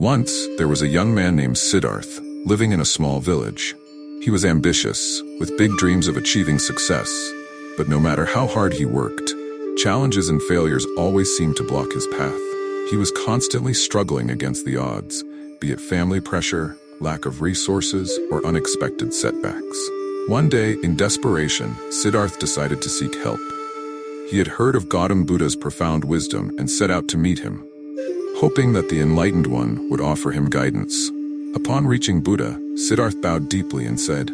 Once, there was a young man named Siddharth, living in a small village. He was ambitious, with big dreams of achieving success. But no matter how hard he worked, challenges and failures always seemed to block his path. He was constantly struggling against the odds, be it family pressure, lack of resources, or unexpected setbacks. One day, in desperation, Siddharth decided to seek help. He had heard of Gautam Buddha's profound wisdom and set out to meet him, hoping that the enlightened one would offer him guidance. Upon reaching Buddha, Siddharth bowed deeply and said,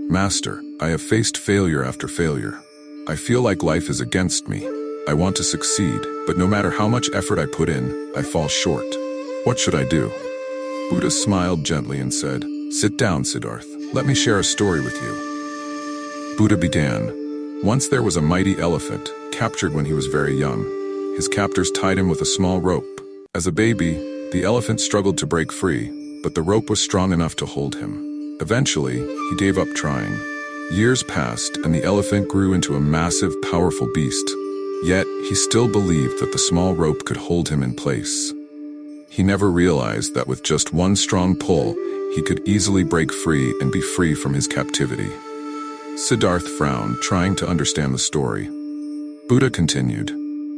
"Master, I have faced failure after failure. I feel like life is against me. I want to succeed, but no matter how much effort I put in, I fall short. What should I do?" Buddha smiled gently and said, "Sit down, Siddharth. Let me share a story with you." Buddha began. Once there was a mighty elephant, captured when he was very young. His captors tied him with a small rope. As a baby, the elephant struggled to break free, but the rope was strong enough to hold him. Eventually, he gave up trying. Years passed, and the elephant grew into a massive, powerful beast. Yet, he still believed that the small rope could hold him in place. He never realized that with just one strong pull, he could easily break free and be free from his captivity. Siddharth frowned, trying to understand the story. Buddha continued,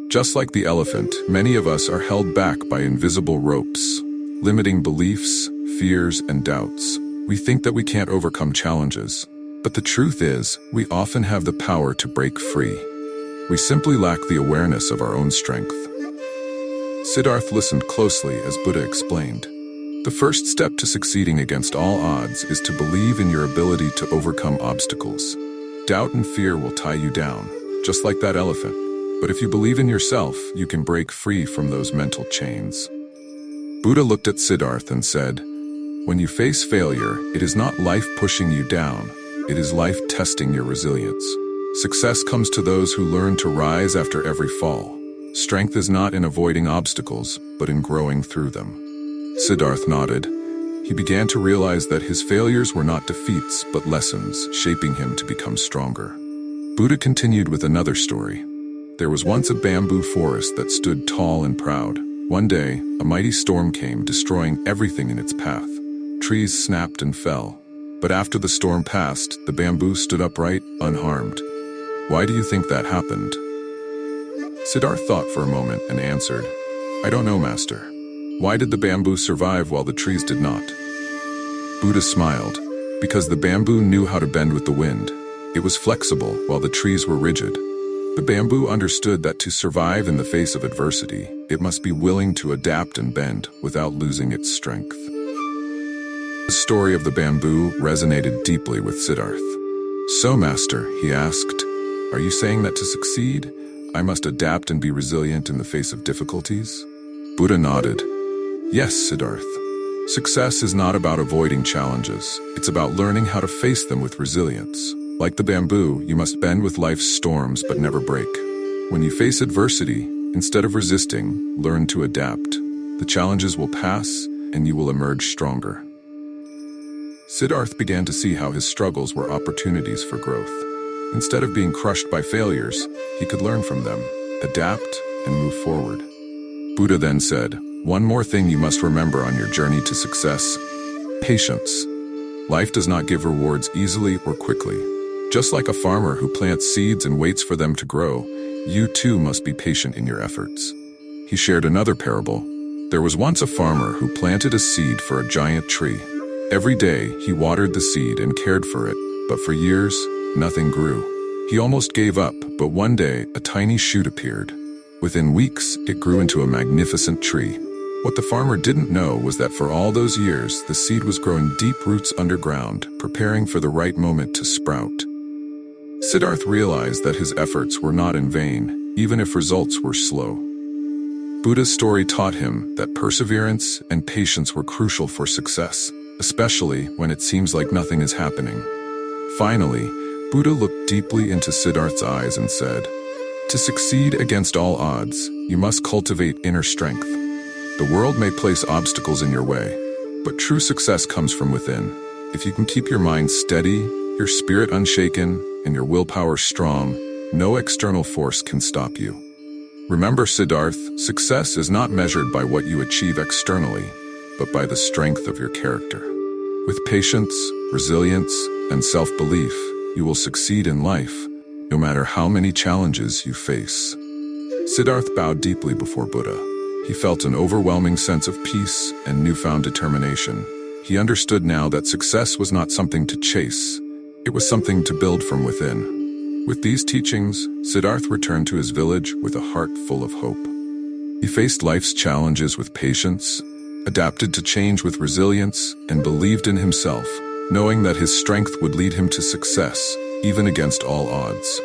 "Just like the elephant, many of us are held back by invisible ropes, limiting beliefs, fears, and doubts. We think that we can't overcome challenges. But the truth is, we often have the power to break free. We simply lack the awareness of our own strength." Siddharth listened closely as Buddha explained. The first step to succeeding against all odds is to believe in your ability to overcome obstacles. Doubt and fear will tie you down, just like that elephant. But if you believe in yourself, you can break free from those mental chains. Buddha looked at Siddharth and said, "When you face failure, it is not life pushing you down. It is life testing your resilience. Success comes to those who learn to rise after every fall. Strength is not in avoiding obstacles, but in growing through them." Siddharth nodded. He began to realize that his failures were not defeats, but lessons, shaping him to become stronger. Buddha continued with another story. There was once a bamboo forest that stood tall and proud. One day, a mighty storm came, destroying everything in its path. Trees snapped and fell. But after the storm passed, the bamboo stood upright, unharmed. Why do you think that happened? Siddharth thought for a moment and answered, "I don't know, Master. Why did the bamboo survive while the trees did not?" Buddha smiled. Because the bamboo knew how to bend with the wind. It was flexible while the trees were rigid. The bamboo understood that to survive in the face of adversity, it must be willing to adapt and bend without losing its strength. The story of the bamboo resonated deeply with Siddharth. "So, Master," he asked, "are you saying that to succeed, I must adapt and be resilient in the face of difficulties?" Buddha nodded. "Yes, Siddharth. Success is not about avoiding challenges. It's about learning how to face them with resilience. Like the bamboo, you must bend with life's storms but never break. When you face adversity, instead of resisting, learn to adapt. The challenges will pass, and you will emerge stronger." Siddharth began to see how his struggles were opportunities for growth. Instead of being crushed by failures, he could learn from them, adapt, and move forward. Buddha then said, "One more thing you must remember on your journey to success: patience. Life does not give rewards easily or quickly. Just like a farmer who plants seeds and waits for them to grow, you too must be patient in your efforts." He shared another parable. There was once a farmer who planted a seed for a giant tree. Every day, he watered the seed and cared for it, but for years, nothing grew. He almost gave up, but one day, a tiny shoot appeared. Within weeks, it grew into a magnificent tree. What the farmer didn't know was that for all those years, the seed was growing deep roots underground, preparing for the right moment to sprout. Siddharth realized that his efforts were not in vain, even if results were slow. Buddha's story taught him that perseverance and patience were crucial for success, especially when it seems like nothing is happening. Finally, Buddha looked deeply into Siddharth's eyes and said, "To succeed against all odds, you must cultivate inner strength. The world may place obstacles in your way, but true success comes from within. If you can keep your mind steady, your spirit unshaken, and your willpower strong, no external force can stop you." Remember, Siddharth, success is not measured by what you achieve externally. but by the strength of your character. With patience, resilience, and self-belief, you will succeed in life, no matter how many challenges you face. Siddhartha bowed deeply before Buddha. He felt an overwhelming sense of peace and newfound determination. He understood now that success was not something to chase, it was something to build from within. With these teachings, Siddhartha returned to his village with a heart full of hope. He faced life's challenges with patience, adapted to change with resilience, and believed in himself, knowing that his strength would lead him to success, even against all odds.